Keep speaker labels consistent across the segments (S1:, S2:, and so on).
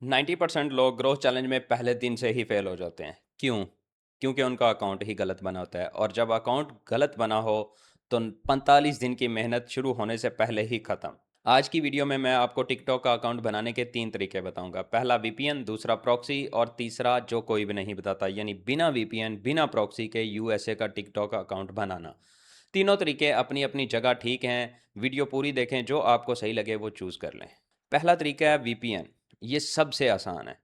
S1: 90% लोग growth challenge में पहले दिन से ही फेल हो जाते हैं। क्यों? क्योंकि उनका अकाउंट ही गलत बना होता है, और जब अकाउंट गलत बना हो तो 45 दिन की मेहनत शुरू होने से पहले ही खत्म। आज की वीडियो में मैं आपको टिकटॉक का अकाउंट बनाने के 3 तरीके बताऊंगा। पहला वीपीएन, दूसरा प्रॉक्सी, और तीसरा जो कोई भी नहीं बताता, यानी बिना वीपीएन बिना प्रॉक्सी के यूएसए का टिकटॉक अकाउंट बनाना। तीनों तरीके अपनी अपनी जगह ठीक हैं। वीडियो पूरी देखें, जो आपको सही लगे वो चूज़ कर लें। पहला तरीका है वीपीएन। ये सबसे आसान है।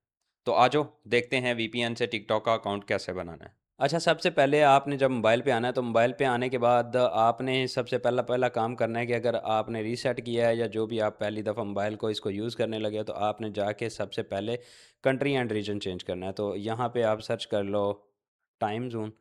S1: तो आ जाओ देखते हैं वीपीएन से टिकटॉक का अकाउंट कैसे बनाना है। अच्छा, सबसे पहले आपने जब मोबाइल पे आना है तो मोबाइल पे आने के बाद आपने सबसे पहला पहला काम करना है कि अगर आपने रीसेट किया है या जो भी आप पहली दफ़ा मोबाइल को इसको यूज़ करने लगे हो, तो आपने जाके सबसे पहले कंट्री एंड रीजन चेंज करना है। तो यहाँ पे आप सर्च कर लो टाइम जोन।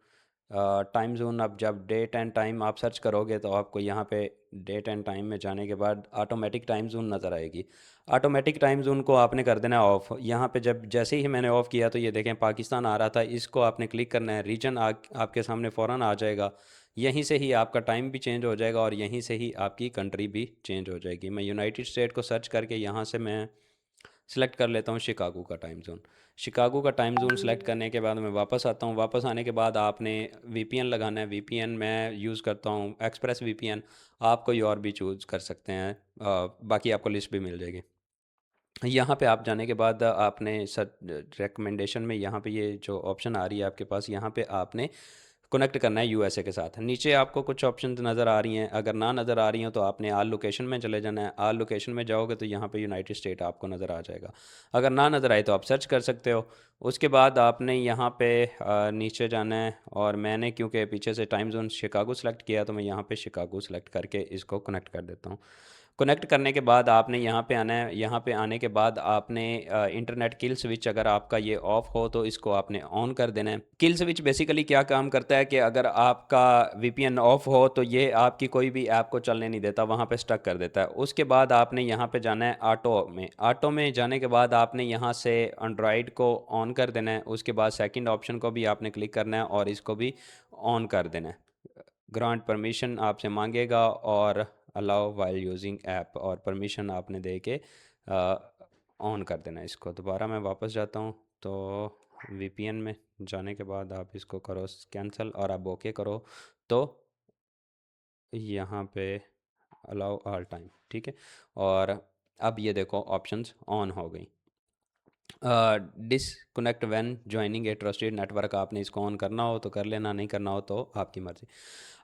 S1: टाइम जोन, अब जब डेट एंड टाइम आप सर्च करोगे तो आपको यहाँ पे डेट एंड टाइम में जाने के बाद ऑटोमेटिक टाइम जोन नज़र आएगी। ऑटोमेटिक टाइम जोन को आपने कर देना है ऑफ़। यहाँ पे जब जैसे ही मैंने ऑफ़ किया तो ये देखें पाकिस्तान आ रहा था, इसको आपने क्लिक करना है। रीजन आपके सामने फ़ौरन आ जाएगा। यहीं से ही आपका टाइम भी चेंज हो जाएगा और यहीं से ही आपकी कंट्री भी चेंज हो जाएगी। मैं यूनाइटेड स्टेट को सर्च करके यहाँ से मैं सेलेक्ट कर लेता हूँ शिकागो का टाइम ज़ोन। शिकागो का टाइम ज़ोन सेलेक्ट करने के बाद मैं वापस आता हूँ। वापस आने के बाद आपने वीपीएन लगाना है। वीपीएन मैं यूज़ करता हूँ एक्सप्रेस वीपीएन। आप कोई और भी चूज़ कर सकते हैं। बाकी आपको लिस्ट भी मिल जाएगी। यहाँ पे आप जाने के बाद आपने सर रिकमेंडेशन में यहाँ पे ये जो ऑप्शन आ रही है आपके पास, यहाँ पे आपने कनेक्ट करना है यूएसए के साथ। नीचे आपको कुछ ऑप्शंस नज़र आ रही हैं, अगर ना नज़र आ रही हो तो आपने आल लोकेशन में चले जाना है। आल लोकेशन में जाओगे तो यहाँ पे यूनाइटेड स्टेट आपको नज़र आ जाएगा। अगर ना नज़र आए तो आप सर्च कर सकते हो। उसके बाद आपने यहाँ पे नीचे जाना है, और मैंने क्योंकि पीछे से टाइम जोन शिकागो सेलेक्ट किया तो मैं यहाँ पे शिकागो सेलेक्ट करके इसको कनेक्ट कर देता हूँ। कनेक्ट करने के बाद आपने यहाँ पे आना है। यहाँ पे आने के बाद आपने इंटरनेट किल स्विच, अगर आपका ये ऑफ हो तो इसको आपने ऑन कर देना है। किल स्विच बेसिकली क्या काम करता है कि अगर आपका वीपीएन ऑफ हो तो ये आपकी कोई भी ऐप को चलने नहीं देता, वहाँ पे स्टक कर देता है। उसके बाद आपने यहाँ पे जाना है ऑटो में। ऑटो में जाने के बाद आपने यहाँ से एंड्रॉयड को ऑन कर देना है। उसके बाद सेकंड ऑप्शन को भी आपने क्लिक करना है और इसको भी ऑन कर देना है। ग्रांट परमिशन आपसे मांगेगा, और अलाउ वाइल यूजिंग ऐप, और परमिशन आपने दे के ऑन कर देना है इसको। दोबारा मैं वापस जाता हूँ तो वीपीएन में जाने के बाद आप इसको करो कैंसिल और आप ओके करो, तो यहाँ पे अलाउ ऑल टाइम, ठीक है। और अब ये देखो ऑप्शंस ऑन हो गई। Disconnect when joining A trusted network, आपने इसको ऑन करना हो तो कर लेना, नहीं करना हो तो आपकी मर्ज़ी।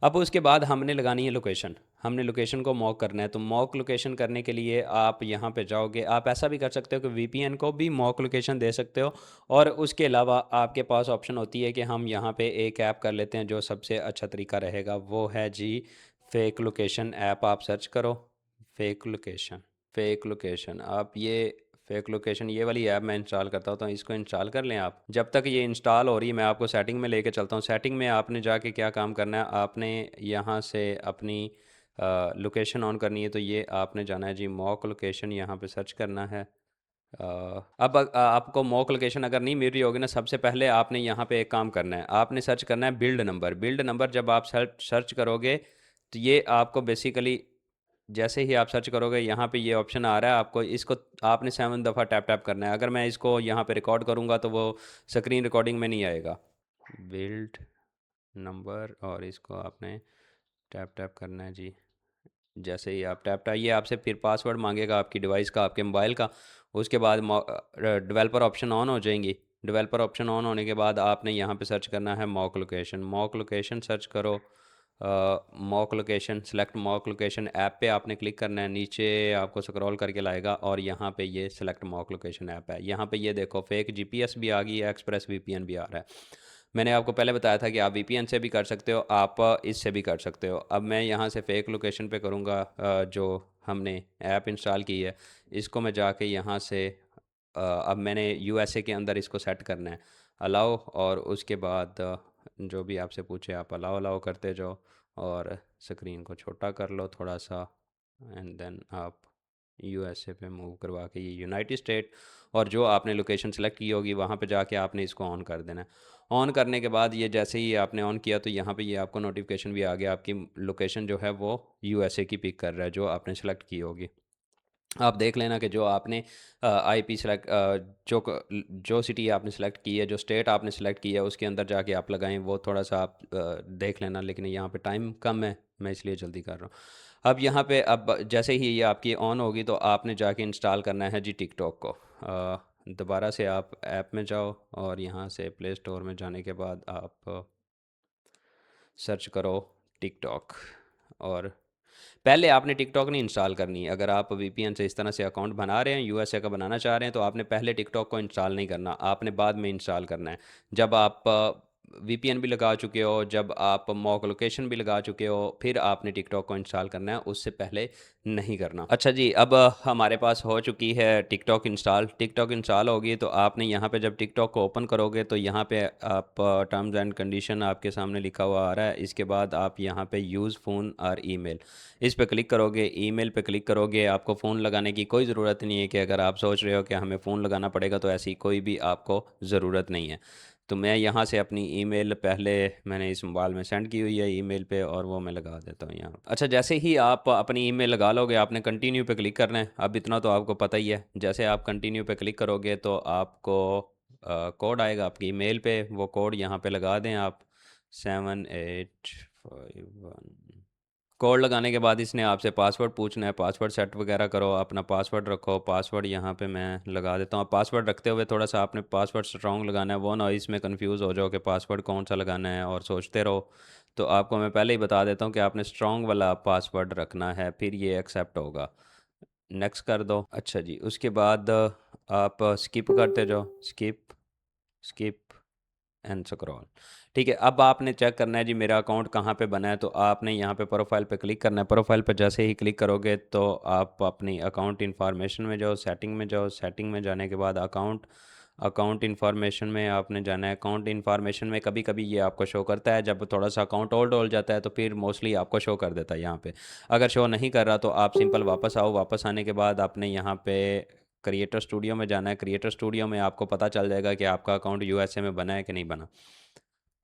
S1: अब उसके बाद हमने लगानी है लोकेशन। हमने लोकेशन को मॉक करना है। तो मॉक लोकेशन करने के लिए आप यहाँ पे जाओगे। आप ऐसा भी कर सकते हो कि वीपीएन को भी मॉक लोकेशन दे सकते हो, और उसके अलावा आपके पास ऑप्शन होती है कि हम यहाँ पे एक ऐप कर लेते हैं। जो सबसे अच्छा तरीका रहेगा वो है जी फेक लोकेशन ऐप। आप सर्च करो फेक लोकेशन। फेक लोकेशन आप ये फेक लोकेशन ये वाली ऐप मैं इंस्टॉल करता हूँ, तो इसको इंस्टॉल कर लें आप। जब तक ये इंस्टॉल हो रही है मैं आपको सेटिंग में लेके चलता हूँ। सेटिंग में आपने जाके क्या काम करना है, आपने यहाँ से अपनी लोकेशन ऑन करनी है। तो ये आपने जाना है जी मॉक लोकेशन, यहाँ पे सर्च करना है। अब आपको मॉक लोकेशन अगर नहीं मिल रही होगी ना, सबसे पहले आपने यहाँ पे एक काम करना है। आपने सर्च करना है बिल्ड नंबर। बिल्ड नंबर जब आप सर्च करोगे तो ये आपको बेसिकली, जैसे ही आप सर्च करोगे यहाँ पे ये ऑप्शन आ रहा है, आपको इसको आपने 7 दफ़ा टैप टैप करना है। अगर मैं इसको यहाँ पे रिकॉर्ड करूँगा तो वो स्क्रीन रिकॉर्डिंग में नहीं आएगा। बिल्ड नंबर, और इसको आपने टैप टैप करना है जी। जैसे ही आप टैप टैप, ये आपसे फिर पासवर्ड मांगेगा आपकी डिवाइस का, आपके मोबाइल का। उसके बाद डेवलपर ऑप्शन ऑन हो जाएंगी। डेवलपर ऑप्शन ऑन होने के बाद आपने यहाँ पे सर्च करना है mock location. Mock location search करो। Mock location select mock location app पे आपने क्लिक करना है। नीचे आपको स्क्रॉल करके लाएगा और यहाँ पे ये सेलेक्ट मॉक लोकेशन ऐप है। यहाँ पे ये देखो फेक जीपीएस भी आ गई है, एक्सप्रेस वीपीएन भी आ रहा है। मैंने आपको पहले बताया था कि आप वीपीएन से भी कर सकते हो, आप इससे भी कर सकते हो। अब मैं यहाँ से फेक लोकेशन पे करूँगा। जो हमने ऐप इंस्टॉल की है इसको मैं जाके यहाँ से अब मैंने यूएसए के अंदर इसको सेट करना है अलाउ, और उसके बाद जो भी आपसे पूछे आप अलाउ अलाउ करते जाओ, और स्क्रीन को छोटा कर लो थोड़ा सा, एंड देन आप यूएसए पे मूव करवा के ये यूनाइटेड स्टेट, और जो आपने लोकेशन सेलेक्ट की होगी वहाँ पे जाके आपने इसको ऑन कर देना है। ऑन करने के बाद ये जैसे ही आपने ऑन किया तो यहाँ पे ये आपको नोटिफिकेशन भी आ गया, आपकी लोकेशन जो है वो यूएसए की पिक कर रहा है जो आपने सेलेक्ट की होगी। आप देख लेना कि जो आपने आईपी सेलेक्ट जो सिटी आपने सेलेक्ट की है, जो स्टेट आपने सेलेक्ट की है, उसके अंदर जाके आप लगाएं। वो थोड़ा सा आप देख लेना, लेकिन यहाँ पे टाइम कम है, मैं इसलिए जल्दी कर रहा हूँ। अब यहाँ पे अब जैसे ही ये आपकी ऑन होगी तो आपने जाके इंस्टॉल करना है जी टिकटॉक को। दोबारा से आप ऐप में जाओ और यहाँ से प्ले स्टोर में जाने के बाद आप सर्च करो टिकटॉक। और पहले आपने टिकटॉक नहीं इंस्टॉल करनी है। अगर आप वीपीएन से इस तरह से अकाउंट बना रहे हैं, यूएसए का बनाना चाह रहे हैं, तो आपने पहले टिकटॉक को इंस्टॉल नहीं करना, आपने बाद में इंस्टॉल करना है। जब आप वीपीएन भी लगा चुके हो, जब आप मॉक लोकेशन भी लगा चुके हो, फिर आपने टिकटॉक को इंस्टॉल करना है, उससे पहले नहीं करना। अच्छा जी, अब हमारे पास हो चुकी है टिकटॉक इंस्टॉल। टिकटॉक इंस्टॉल होगी तो आपने यहाँ पे जब टिकटॉक को ओपन करोगे तो यहाँ पे आप टर्म्स एंड कंडीशन आपके सामने लिखा हुआ आ रहा है। इसके बाद आप यहाँ पे यूज़ फ़ोन और ईमेल, इस पे क्लिक करोगे। ईमेल पे क्लिक करोगे। आपको फ़ोन लगाने की कोई ज़रूरत नहीं है कि अगर आप सोच रहे हो कि हमें फ़ोन लगाना पड़ेगा, तो ऐसी कोई भी आपको ज़रूरत नहीं है। तो मैं यहाँ से अपनी ईमेल पहले मैंने इस मोबाइल में सेंड की हुई है ईमेल पे, और वो मैं लगा देता हूँ यहाँ। अच्छा, जैसे ही आप अपनी ईमेल लगा लोगे, आपने कंटिन्यू पे क्लिक करना है। अब इतना तो आपको पता ही है। जैसे आप कंटिन्यू पे क्लिक करोगे तो आपको कोड आएगा आपकी ईमेल पे। वो कोड यहाँ पे लगा दें आप, 7851। कोड लगाने के बाद इसने आपसे पासवर्ड पूछना है। पासवर्ड सेट वगैरह करो, अपना पासवर्ड रखो। पासवर्ड यहाँ पे मैं लगा देता हूँ। पासवर्ड रखते हुए थोड़ा सा आपने पासवर्ड स्ट्रॉन्ग लगाना है, वो ना इसमें कंफ्यूज हो जाओ कि पासवर्ड कौन सा लगाना है और सोचते रहो। तो आपको मैं पहले ही बता देता हूँ कि आपने स्ट्रॉन्ग वाला पासवर्ड रखना है, फिर ये एक्सेप्ट होगा। नेक्स्ट कर दो। अच्छा जी, उसके बाद आप स्किप करते जाओ, स्किप, स्किप एंड स्क्रॉल। ठीक है, अब आपने चेक करना है जी मेरा अकाउंट कहाँ पे बना है। तो आपने यहाँ पे प्रोफाइल पे क्लिक करना है। प्रोफाइल पे जैसे ही क्लिक करोगे तो आप अपनी अकाउंट इन्फॉर्मेशन में जाओ, सेटिंग में जाओ। सेटिंग में जाने के बाद अकाउंट, अकाउंट इन्फॉर्मेशन में आपने जाना है। अकाउंट इन्फॉर्मेशन में कभी कभी ये आपको शो करता है, जब थोड़ा सा अकाउंट ओल्ड हो जाता है तो फिर मोस्टली आपको शो कर देता है यहाँ पे। अगर शो नहीं कर रहा तो आप सिंपल वापस आओ। वापस आने के बाद आपने यहाँ पे क्रिएटर स्टूडियो में जाना है। क्रिएटर स्टूडियो में आपको पता चल जाएगा कि आपका अकाउंट यूएसए में बना है कि नहीं बना।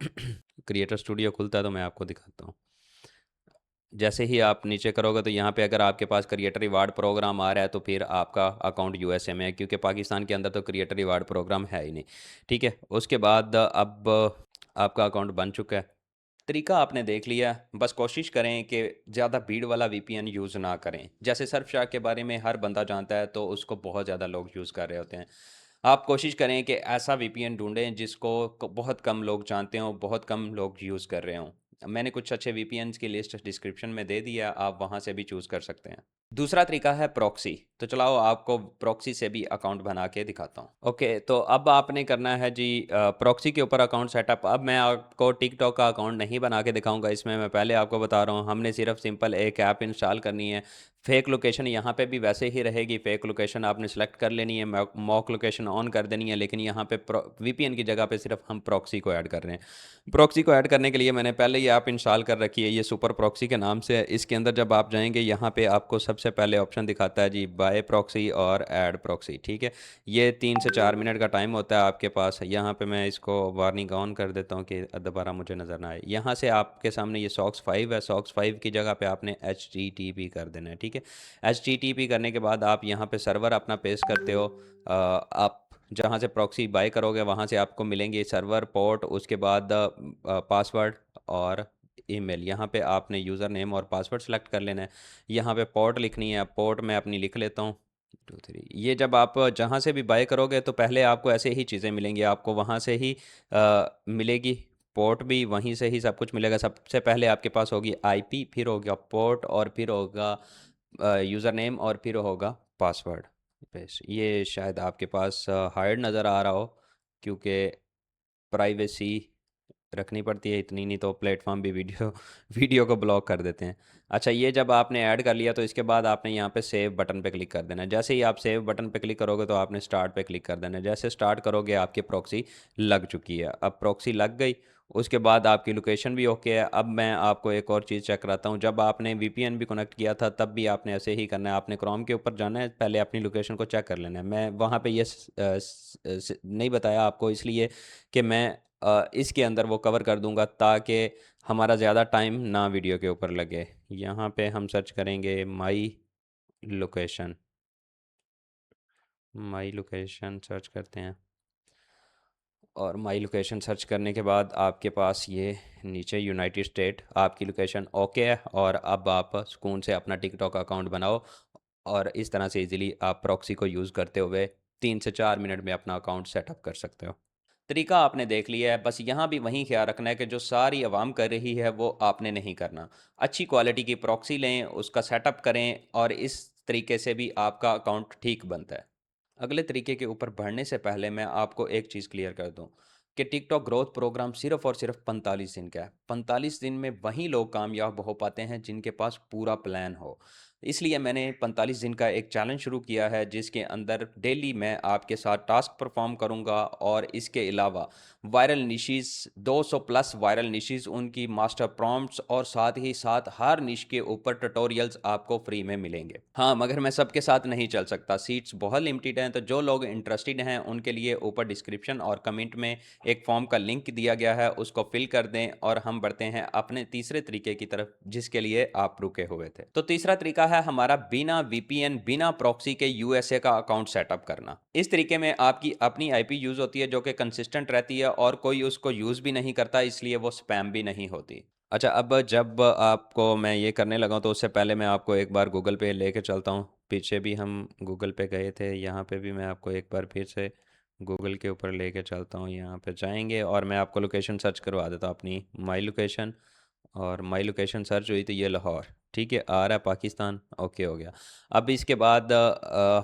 S1: क्रिएटर स्टूडियो खुलता है तो मैं आपको दिखाता हूँ। जैसे ही आप नीचे करोगे तो यहाँ पे अगर आपके पास क्रिएटर रिवार्ड प्रोग्राम आ रहा है तो फिर आपका अकाउंट यूएसए में है, क्योंकि पाकिस्तान के अंदर तो क्रिएटर रिवार्ड प्रोग्राम है ही नहीं। ठीक है, उसके बाद अब आपका अकाउंट बन चुका है। तरीका आपने देख लिया। बस कोशिश करें कि ज़्यादा भीड़ वाला वीपीएन यूज़ ना करें। जैसे सर्फशार्क के बारे में हर बंदा जानता है, तो उसको बहुत ज़्यादा लोग यूज़ कर रहे होते हैं। आप कोशिश करें कि ऐसा वीपीएन ढूंढें जिसको बहुत कम लोग जानते हों, बहुत कम लोग यूज़ कर रहे हों। मैंने कुछ अच्छे वीपीएन्स की लिस्ट डिस्क्रिप्शन में दे दिया, आप वहाँ से भी चूज़ कर सकते हैं। दूसरा तरीका है प्रॉक्सी। तो चलाओ आपको प्रॉक्सी से भी अकाउंट बना के दिखाता हूँ। ओके, तो अब आपने करना है जी प्रॉक्सी के ऊपर अकाउंट सेटअप। अब मैं आपको टिकटॉक का अकाउंट नहीं बना के दिखाऊंगा इसमें, मैं पहले आपको बता रहा हूँ। हमने सिर्फ सिंपल एक ऐप इंस्टॉल करनी है। फेक लोकेशन यहाँ पे भी वैसे ही रहेगी। फेक लोकेशन आपने सेलेक्ट कर लेनी है, मॉक लोकेशन ऑन कर देनी है, लेकिन यहाँ पे वीपीएन की जगह पे सिर्फ हम प्रॉक्सी को ऐड कर रहे हैं। प्रॉक्सी को ऐड करने के लिए मैंने पहले ही ऐप इंस्टॉल कर रखी है, ये सुपर प्रॉक्सी के नाम से है। इसके अंदर जब आप जाएंगे यहाँ पे आपको सबसे पहले ऑप्शन दिखाता है जी बाय प्रॉक्सी और ऐड प्रॉक्सी। ठीक है, ये 3 से 4 मिनट का टाइम होता है आपके पास। यहाँ पे मैं इसको वार्निंग ऑन कर देता हूँ कि दोबारा मुझे नज़र ना आए। यहाँ से आपके सामने ये सॉक्स 5 है। सॉक्स 5 की जगह पे आपने HTTP कर देना है। ठीक है, HTTP करने के बाद आप यहाँ पे सर्वर अपना पेस्ट करते हो। आप जहाँ से प्रॉक्सी बाय करोगे वहाँ से आपको मिलेंगे सर्वर, पोर्ट, उसके बाद पासवर्ड और ईमेल। यहाँ पे आपने यूज़र नेम और पासवर्ड सेलेक्ट कर लेना है। यहाँ पे पोर्ट लिखनी है। पोर्ट मैं अपनी लिख लेता हूँ 2 3। ये जब आप जहाँ से भी बाय करोगे तो पहले आपको ऐसे ही चीज़ें मिलेंगी, आपको वहाँ से ही मिलेगी। पोर्ट भी वहीं से ही सब कुछ मिलेगा। सबसे पहले आपके पास होगी आईपी, फिर होगा पोर्ट, और फिर होगा यूज़र नेम, और फिर होगा पासवर्ड। बस ये शायद आपके पास हाइड नज़र आ रहा हो, क्योंकि प्राइवेसी रखनी पड़ती है इतनी, नहीं तो प्लेटफॉर्म भी वीडियो वीडियो को ब्लॉक कर देते हैं। अच्छा, ये जब आपने ऐड कर लिया तो इसके बाद आपने यहाँ पे सेव बटन पे क्लिक कर देना है। जैसे ही आप सेव बटन पे क्लिक करोगे तो आपने स्टार्ट पे क्लिक कर देना है। जैसे स्टार्ट करोगे आपकी प्रॉक्सी लग चुकी है। अब प्रॉक्सी लग गई, उसके बाद आपकी लोकेशन भी ओके है। अब मैं आपको एक और चीज़ चेक कराता हूँ। जब आपने वीपीएन भी कनेक्ट किया था तब भी आपने ऐसे ही करना है। आपने क्रोम के ऊपर जाना है, पहले अपनी लोकेशन को चेक कर लेना है। मैं वहाँ पे ये नहीं बताया आपको इसलिए कि मैं इसके अंदर वो कवर कर दूंगा ताकि हमारा ज़्यादा टाइम ना वीडियो के ऊपर लगे। यहाँ पे हम सर्च करेंगे my location. My location search करते हैं और माई लोकेशन सर्च करने के बाद आपके पास ये नीचे यूनाइटेड स्टेट आपकी लोकेशन ओके है, और अब आप सुकून से अपना टिकटॉक अकाउंट बनाओ और इस तरह से इजीली आप प्रॉक्सी को यूज़ करते हुए 3 से 4 मिनट में अपना अकाउंट सेटअप कर सकते हो। तरीका आपने देख लिया है, बस यहाँ भी वही ख्याल रखना है कि जो सारी आवाम कर रही है वो आपने नहीं करना। अच्छी क्वालिटी की प्रॉक्सी लें, उसका सेटअप करें और इस तरीके से भी आपका अकाउंट ठीक बनता है। अगले तरीके के ऊपर बढ़ने से पहले मैं आपको एक चीज़ क्लियर कर दूं कि टिकटॉक ग्रोथ प्रोग्राम सिर्फ और सिर्फ 45 दिन का है। 45 दिन में वही लोग कामयाब हो पाते हैं जिनके पास पूरा प्लान हो। इसलिए मैंने 45 दिन का एक चैलेंज शुरू किया है जिसके अंदर डेली मैं आपके साथ टास्क परफॉर्म करूंगा, और इसके अलावा वायरल निशीज 200 प्लस वायरल निशीज, उनकी मास्टर प्रॉम्प्ट्स और साथ ही साथ हर निश के ऊपर ट्यूटोरियल्स आपको फ्री में मिलेंगे। हाँ, मगर मैं सबके साथ नहीं चल सकता, सीट्स बहुत लिमिटेड हैं, तो जो लोग इंटरेस्टेड हैं उनके लिए ऊपर डिस्क्रिप्शन और कमेंट में एक फॉर्म का लिंक दिया गया है, उसको फिल कर दें और हम बढ़ते हैं अपने तीसरे तरीके की तरफ जिसके लिए आप रुके हुए थे। तो तीसरा तरीका है हमारा बिना वीपीएन बिना प्रॉक्सी के यूएसए का अकाउंट सेटअप करना। इस तरीके में आपकी अपनी आईपी यूज होती है जो कि कंसिस्टेंट रहती है और कोई उसको यूज भी नहीं करता, इसलिए वो स्पैम भी नहीं होती। अच्छा, अब जब आपको मैं ये करने लगा हूं, तो उससे पहले मैं आपको एक बार गूगल पे लेके चलता हूँ। पीछे भी हम गूगल पे गए थे, यहाँ पे भी मैं आपको एक बार फिर से गूगल के ऊपर लेके चलता हूँ। यहाँ पे जाएंगे और मैं आपको लोकेशन सर्च करवा देता हूँ अपनी माई लोकेशन, और माई लोकेशन सर्च हुई तो ये लाहौर, ठीक है, आ रहा है पाकिस्तान, ओके हो गया। अब इसके बाद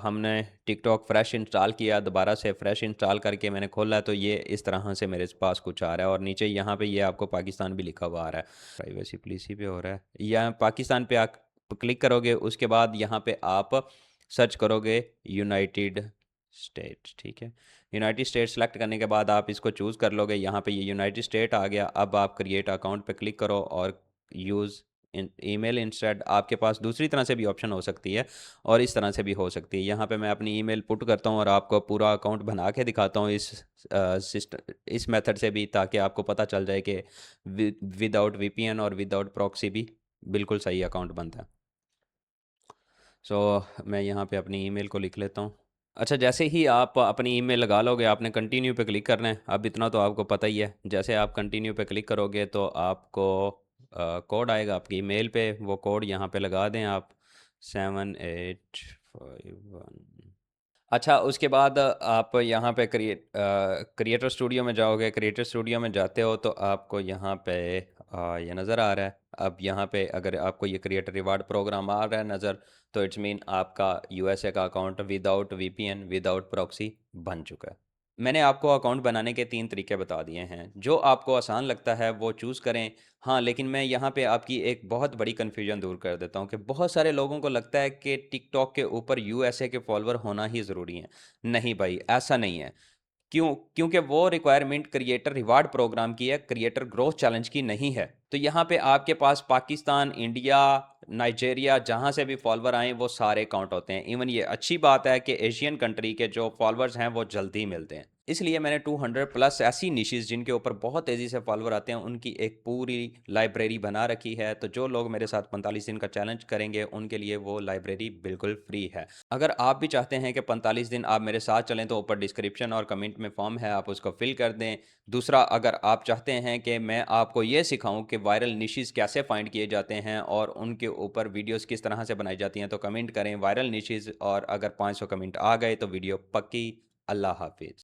S1: हमने टिकटॉक फ्रेश इंस्टॉल किया, दोबारा से फ्रेश इंस्टॉल करके मैंने खोला तो ये इस तरह से मेरे पास कुछ आ रहा है, और नीचे यहाँ पे ये आपको पाकिस्तान भी लिखा हुआ आ रहा है। प्राइवेसी पॉलिसी पे हो रहा है, या पाकिस्तान पे आप क्लिक करोगे, उसके बाद यहाँ पे आप सर्च करोगे यूनाइटेड स्टेट्स, ठीक है। यूनाइटेड स्टेट सेलेक्ट करने के बाद आप इसको चूज़ कर लोगे, यहाँ पे ये यूनाइटेड स्टेट आ गया। अब आप क्रिएट अकाउंट पे क्लिक करो और यूज़ ईमेल इंस्टेड, आपके पास दूसरी तरह से भी ऑप्शन हो सकती है और इस तरह से भी हो सकती है। यहाँ पे मैं अपनी ईमेल पुट करता हूँ और आपको पूरा अकाउंट बना के दिखाता हूँ इस सिस्टम इस मेथड से भी, ताकि आपको पता चल जाए कि विदाउट वीपीएन और विदाउट प्रॉक्सी भी बिल्कुल सही अकाउंट बनता है। सो मैं यहाँ पे अपनी ईमेल को लिख लेता हूँ। अच्छा, जैसे ही आप अपनी ईमेल लगा लोगे आपने कंटिन्यू पे क्लिक करना है। अब इतना तो आपको पता ही है, जैसे आप कंटिन्यू पे क्लिक करोगे तो आपको कोड आएगा आपकी ईमेल पे, वो कोड यहाँ पे लगा दें आप, 7851। अच्छा, उसके बाद आप यहाँ पे क्रिएटर स्टूडियो में जाओगे। क्रिएटर स्टूडियो में जाते हो तो आपको यहाँ पे ये नज़र आ रहा है। अब यहाँ पे अगर आपको ये क्रिएटर रिवार्ड प्रोग्राम आ रहा है नज़र, तो इट्स मीन आपका यूएसए का account without VPN without proxy बन चुका है। मैंने आपको अकाउंट बनाने के 3 तरीके बता दिए हैं, जो आपको आसान लगता है वो चूज़ करें। हाँ, लेकिन मैं यहाँ पे आपकी एक बहुत बड़ी कन्फ्यूजन दूर कर देता हूँ कि बहुत सारे लोगों को लगता है कि टिकटॉक के ऊपर यूएसए के फॉलोअर होना ही ज़रूरी है। नहीं भाई, ऐसा नहीं है। क्यों? क्योंकि वो रिक्वायरमेंट क्रिएटर रिवार्ड प्रोग्राम की है, क्रिएटर ग्रोथ चैलेंज की नहीं है। तो यहाँ पे आपके पास पाकिस्तान, इंडिया, नाइजीरिया, जहाँ से भी फॉलोअर आए वो सारे काउंट होते हैं। इवन ये अच्छी बात है कि एशियन कंट्री के जो फॉलोअर्स हैं वो जल्दी मिलते हैं। इसलिए मैंने 200 प्लस ऐसी निशेज़ जिनके ऊपर बहुत तेज़ी से फॉलोअर आते हैं उनकी एक पूरी लाइब्रेरी बना रखी है। तो जो लोग मेरे साथ 45 दिन का चैलेंज करेंगे उनके लिए वो लाइब्रेरी बिल्कुल फ्री है। अगर आप भी चाहते हैं कि 45 दिन आप मेरे साथ चलें तो ऊपर डिस्क्रिप्शन और कमेंट में फॉर्म है, आप उसको फिल कर दें। दूसरा, अगर आप चाहते हैं कि मैं आपको ये सिखाऊं कि वायरल निशेज़ कैसे फाइंड किए जाते हैं और उनके ऊपर वीडियोस किस तरह से बनाई जाती हैं, तो कमेंट करें वायरल निशेज़, और अगर 500 कमेंट आ गए तो वीडियो पक्की। अल्लाह हाफिज़।